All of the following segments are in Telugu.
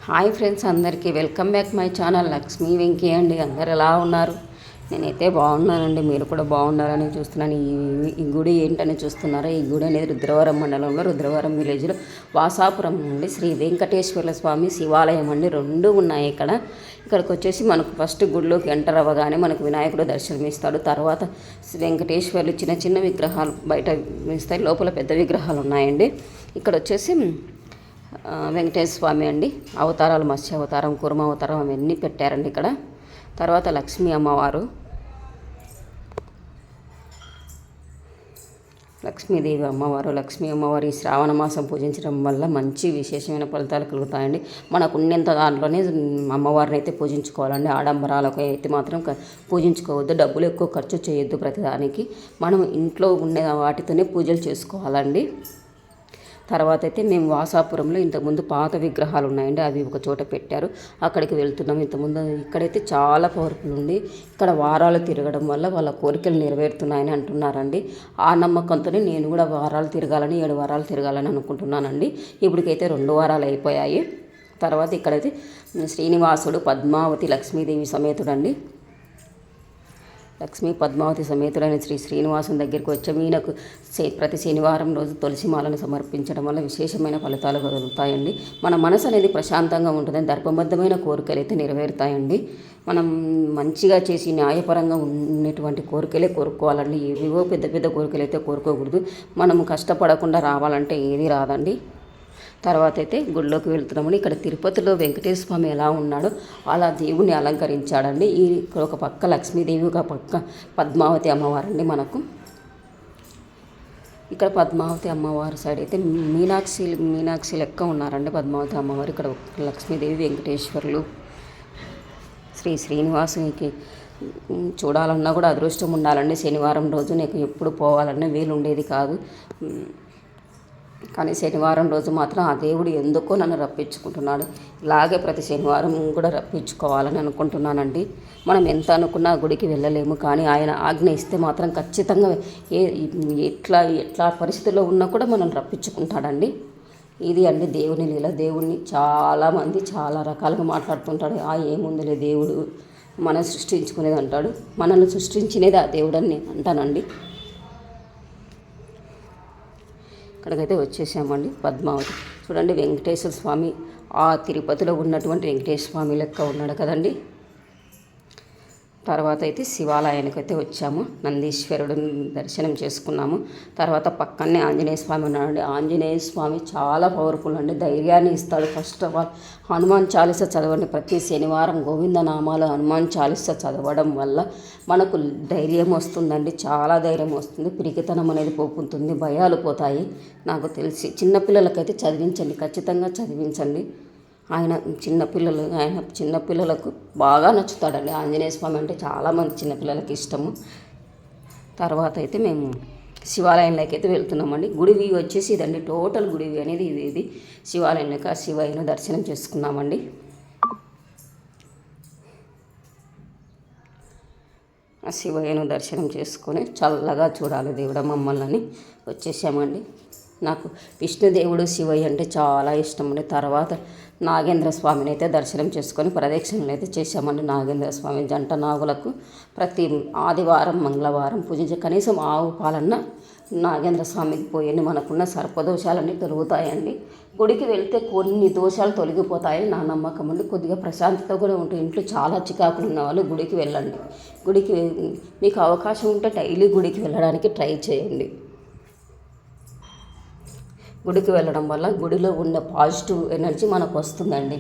హాయ్ ఫ్రెండ్స్, అందరికీ welcome back my channel Lakshmi Venky అండి. అందరు ఎలా ఉన్నారు? నేనైతే బాగున్నానండి. మీరు కూడా బాగుండాలని చూస్తున్నాను. ఈ గుడి ఏంటని చూస్తున్నారా? ఈ గుడి అనేది రుద్రవరం మండలంలో రుద్రవరం విలేజ్లో వాసాపురం నుండి శ్రీ వెంకటేశ్వర స్వామి శివాలయం అండి. రెండు ఉన్నాయి ఇక్కడికి వచ్చేసి మనకు ఫస్ట్ గుడిలోకి ఎంటర్ అవ్వగానే మనకు వినాయకుడు దర్శనమిస్తాడు. తర్వాత వెంకటేశ్వర్లు చిన్న చిన్న విగ్రహాలు బయట ఇస్తాయి, లోపల పెద్ద విగ్రహాలు ఉన్నాయండి. ఇక్కడ వచ్చేసి వెంకటేశ్వర స్వామి అండి. అవతారాలు మత్స్య అవతారం, కుర్మ అవతారం అవన్నీ పెట్టారండి ఇక్కడ. తర్వాత లక్ష్మీ అమ్మవారు, లక్ష్మీదేవి అమ్మవారు. లక్ష్మీ అమ్మవారి శ్రావణ మాసం పూజించడం వల్ల మంచి విశేషమైన ఫలితాలు కలుగుతాయండి. మనకు ఉన్నంత దాంట్లోనే అమ్మవారిని అయితే పూజించుకోవాలండి. ఆడంబరాలకు అయితే మాత్రం పూజించుకోవద్దు. డబ్బులు ఎక్కువ ఖర్చు చేయొద్దు. ప్రతిదానికి మనం ఇంట్లో ఉండే వాటితోనే పూజలు చేసుకోవాలండి. తర్వాత అయితే మేము వాసాపురంలో ఇంతకుముందు పాత విగ్రహాలు ఉన్నాయండి, అవి ఒక చోట పెట్టారు, అక్కడికి వెళ్తున్నాం. ఇంతకుముందు ఇక్కడైతే చాలా పవర్ఫుల్ ఉంది. ఇక్కడ వారాలు తిరగడం వల్ల వాళ్ళ కోరికలు నెరవేరుతున్నాయని అంటున్నారండి. ఆ నమ్మకంతోనే నేను కూడా వారాలు తిరగాలని 7 వారాలు తిరగాలని అనుకుంటున్నానండి. ఇప్పటికైతే 2 వారాలు అయిపోయాయి. తర్వాత ఇక్కడైతే శ్రీనివాసుడు పద్మావతి లక్ష్మీదేవి సమేతుడండి. లక్ష్మీ పద్మావతి సమేతుడైన శ్రీనివాసం దగ్గరికి వచ్చాము. ఈయనకు ప్రతి శనివారం రోజు తులసి మాలను సమర్పించడం వల్ల విశేషమైన ఫలితాలు కలుగుతాయండి. మన మనసు అనేది ప్రశాంతంగా ఉంటుందని, ధర్మబద్ధమైన కోరికలు అయితే నెరవేరుతాయండి. మనం మంచిగా చేసి న్యాయపరంగా ఉన్నటువంటి కోరికలే కోరుకోవాలండి. ఏవేవో పెద్ద పెద్ద కోరికలు అయితే కోరుకోకూడదు. మనం కష్టపడకుండా రావాలంటే ఏది రాదండి. తర్వాత అయితే గుడిలోకి వెళ్తున్నామని, ఇక్కడ తిరుపతిలో వెంకటేశ్వర స్వామి ఎలా ఉన్నాడో అలా దేవుణ్ణి అలంకరించాడండి. ఇక్కడ ఒక పక్క లక్ష్మీదేవి, ఒక పక్క పద్మావతి అమ్మవారండి. మనకు ఇక్కడ పద్మావతి అమ్మవారి సైడ్ అయితే మీనాక్షి లెక్క ఉన్నారండి పద్మావతి అమ్మవారు. ఇక్కడ లక్ష్మీదేవి, వెంకటేశ్వర్లు, శ్రీనివాసునికి చూడాలన్నా కూడా అదృష్టం ఉండాలండి. శనివారం రోజు నాకు ఎప్పుడు పోవాలన్నా వీలు ఉండేది కాదు. కానీ శనివారం రోజు మాత్రం ఆ దేవుడు ఎందుకో నన్ను రప్పించుకుంటున్నాడు. ఇలాగే ప్రతి శనివారం కూడా రప్పించుకోవాలని అనుకుంటున్నానండి. మనం ఎంత అనుకున్నా గుడికి వెళ్ళలేము, కానీ ఆయన ఆజ్ఞ ఇస్తే మాత్రం ఖచ్చితంగా ఎట్లా పరిస్థితుల్లో ఉన్నా కూడా మనం రప్పించుకుంటాడండి. ఇది అండి దేవుని లీల. దేవుణ్ణి చాలామంది చాలా రకాలుగా మాట్లాడుతుంటాడు. ఏముందిలే దేవుడు మనం సృష్టించుకునేది అంటాడు. మనల్ని సృష్టించినది ఆ దేవుడు అని నేను అంటానండి. ఇక్కడికైతే వచ్చేసామండి. పద్మావతి చూడండి, వెంకటేశ్వర స్వామి ఆ తిరుపతిలో ఉన్నటువంటి వెంకటేశ్వర స్వామి లెక్క ఉన్నాడు కదండి. తర్వాత అయితే శివాలయానికి అయితే వచ్చాము. నందీశ్వరుడిని దర్శనం చేసుకున్నాము. తర్వాత పక్కనే ఆంజనేయ స్వామి ఉన్నాడండి. ఆంజనేయ స్వామి చాలా పవర్ఫుల్ అండి, ధైర్యాన్ని ఇస్తాడు. First of all Hanuman Chalisa చదవండి. ప్రతి శనివారం గోవిందనామాలు హనుమాన్ చాలీస చదవడం వల్ల మనకు ధైర్యం వస్తుందండి, చాలా ధైర్యం వస్తుంది. పిరికితనం అనేది పోతుంది, భయాలు పోతాయి. నాకు తెలిసి చిన్నపిల్లలకైతే చదివించండి, ఖచ్చితంగా చదివించండి. ఆయన చిన్నపిల్లలకు బాగా నచ్చుతాడండి. ఆంజనేయ స్వామి అంటే చాలామంది చిన్నపిల్లలకి ఇష్టము. తర్వాత అయితే మేము శివాలయంలోకి అయితే వెళ్తున్నామండి. గుడి వ్యూ వచ్చేసి ఇదండి, టోటల్ గుడి వ్యూ అనేది ఇది. శివాలయంలోకి ఆ శివయ్యను దర్శనం చేసుకున్నామండి. ఆ శివయ్యను దర్శనం చేసుకొని చల్లగా చూడాలి దేవుడు మమ్మల్ని వచ్చేసామండి. నాకు విష్ణుదేవుడు శివయ్య అంటే చాలా ఇష్టం అండి. తర్వాత నాగేంద్ర స్వామిని అయితే దర్శనం చేసుకొని ప్రదక్షిణలు అయితే చేశామండి. నాగేంద్ర స్వామి జంట నాగులకు ప్రతి ఆదివారం మంగళవారం పూజించే కనీసం ఆవు పాలన్న నాగేంద్ర స్వామికి పోయండి. మనకున్న సర్పదోషాలన్నీ తొలుగుతాయండి. గుడికి వెళ్తే కొన్ని దోషాలు తొలగిపోతాయని నా నమ్మకం అండి. కొద్దిగా ప్రశాంతత కూడా ఉంటుంది. ఇంట్లో చాలా చికాకులు ఉన్న వాళ్ళు గుడికి వెళ్ళండి. మీకు అవకాశం ఉంటే డైలీ గుడికి వెళ్ళడానికి ట్రై చేయండి. గుడికి వెళ్ళడం వల్ల గుడిలో ఉన్న పాజిటివ్ ఎనర్జీ మనకు వస్తుందండి.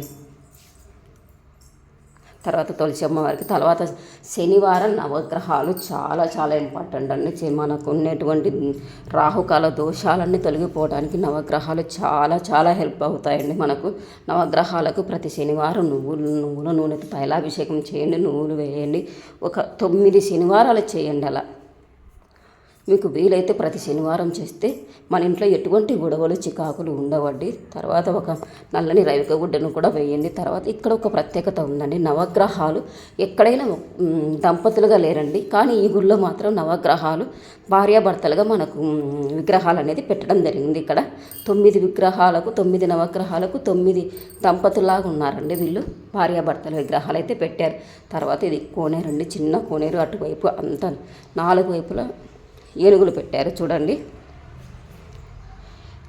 తర్వాత తులసి అమ్మవారికి తర్వాత శనివారం నవగ్రహాలు చాలా చాలా ఇంపార్టెంట్ అండి. మనకు ఉన్నటువంటి రాహుకాల దోషాలన్నీ తొలగిపోవడానికి నవగ్రహాలు చాలా చాలా హెల్ప్ అవుతాయండి. మనకు నవగ్రహాలకు ప్రతి శనివారం నువ్వుల నూనెతో తైలాభిషేకం చేయండి, నువ్వులు వేయండి. ఒక 9 శనివారాలు చేయండి. అలా మీకు వీలైతే ప్రతి శనివారం చేస్తే మన ఇంట్లో ఎటువంటి గొడవలు చికాకులు ఉండవండి. తర్వాత ఒక నల్లని రైలుక గుడ్డను కూడా వేయండి. తర్వాత ఇక్కడ ఒక ప్రత్యేకత ఉందండి. నవగ్రహాలు ఎక్కడైనా దంపతులుగా లేరండి, కానీ ఈ గుళ్ళో మాత్రం నవగ్రహాలు భార్యాభర్తలుగా మనకు విగ్రహాలు అనేది పెట్టడం జరిగింది. ఇక్కడ 9 విగ్రహాలకు 9 నవగ్రహాలకు 9 దంపతులాగా ఉన్నారండి వీళ్ళు. భార్యాభర్తల విగ్రహాలు అయితే పెట్టారు. తర్వాత ఇది కోనేరండి, చిన్న కోనేరు. అటువైపు అంతా 4 వైపులా ఏనుగులు పెట్టారు చూడండి.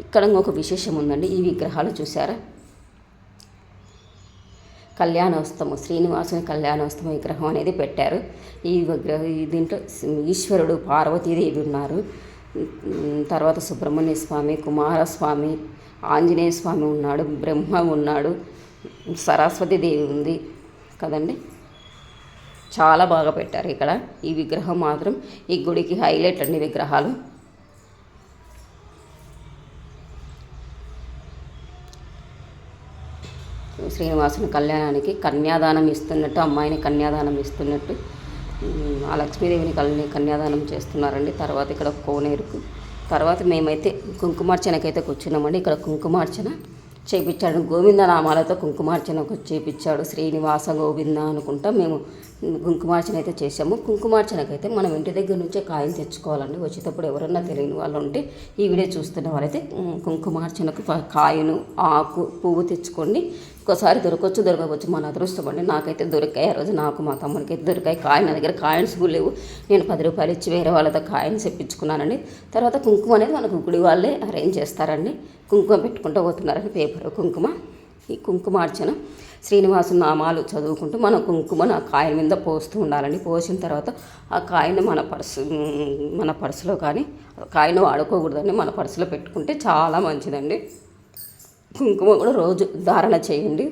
ఇక్కడ ఇంకొక విశేషం ఉందండి. ఈ విగ్రహాలు చూసారా, కళ్యాణోత్సవం, శ్రీనివాసుని కళ్యాణోత్సవం విగ్రహం అనేది పెట్టారు. ఈ విగ్రహం దీంట్లో ఈశ్వరుడు, పార్వతీదేవి ఉన్నారు. తర్వాత సుబ్రహ్మణ్య స్వామి, కుమారస్వామి, ఆంజనేయ స్వామి ఉన్నాడు, బ్రహ్మ ఉన్నాడు, సరస్వతీదేవి ఉంది కదండి. చాలా బాగా పెట్టారు ఇక్కడ. ఈ విగ్రహం మాత్రం ఈ గుడికి హైలైట్ అండి విగ్రహాలు. శ్రీనివాసుని కళ్యాణానికి కన్యాదానం ఇస్తున్నట్టు, అమ్మాయిని కన్యాదానం ఇస్తున్నట్టు ఆ లక్ష్మీదేవిని కన్యాదానం చేస్తున్నారండి. తర్వాత ఇక్కడ కోనేరుకు తర్వాత మేమైతే కుంకుమార్చనకైతే కూర్చున్నామండి. ఇక్కడ కుంకుమార్చన చేయించాడు, గోవిందనామాలతో కుంకుమార్చన చేయించాడు. శ్రీనివాస గోవింద అనుకుంటా మేము కుంకుమార్చన అయితే చేసాము. కుంకుమార్చనకైతే మనం ఇంటి దగ్గర నుంచే కాయను తెచ్చుకోవాలండి. వచ్చేటప్పుడు ఎవరన్నా తెలియని వాళ్ళు ఉంటే ఈ వీడియో చూస్తున్న వాళ్ళైతే కుంకుమార్చనకు కాయను, ఆకు, పువ్వు తెచ్చుకోండి. ఒకసారి దొరకవచ్చు, దొరకవచ్చు, మన అదృష్టం అండి. నాకైతే దొరికాయి ఆ రోజు, నాకు మా తమ్ముడికి అయితే దొరికాయి. కాయన దగ్గర కాయిన్స్ కూడా లేవు. నేను 10 రూపాయలు ఇచ్చి వేరే వాళ్ళతో కాయిన్స్ తెప్పించుకున్నానండి. తర్వాత కుంకుమ అనేది మనకు గుడి వాళ్ళే అరేంజ్ చేస్తారండి. కుంకుమ పెట్టుకుంటూ పోతున్నారండి, పేపర్ కుంకుమ. ఈ కుంకుమార్చన శ్రీనివాసు నామాలు చదువుకుంటూ మన కుంకుమను ఆ కాయల మీద పోస్తూ ఉండాలండి. పోసిన తర్వాత ఆ కాయను మన పర్సులో కానీ కాయను వాడుకోకూడదండి, మన పర్సులో పెట్టుకుంటే చాలా మంచిదండి. కుంకుమ కూడా రోజు ధారణ చేయండి.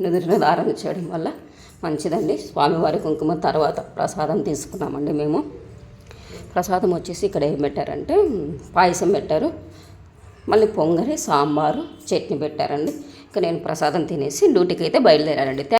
నుదుటిన ధారణ చేయడం వల్ల మంచిదండి. స్వామివారి కుంకుమ తర్వాత ప్రసాదం తీసుకున్నామండి మేము. ప్రసాదం వచ్చేసి ఇక్కడ ఏం పెట్టారంటే పాయసం పెట్టారు, మళ్ళీ పొంగలి, సాంబారు, చట్నీ పెట్టారండి. ఇక నేను ప్రసాదం తినేసి డ్యూటీకి అయితే బయలుదేరానండి.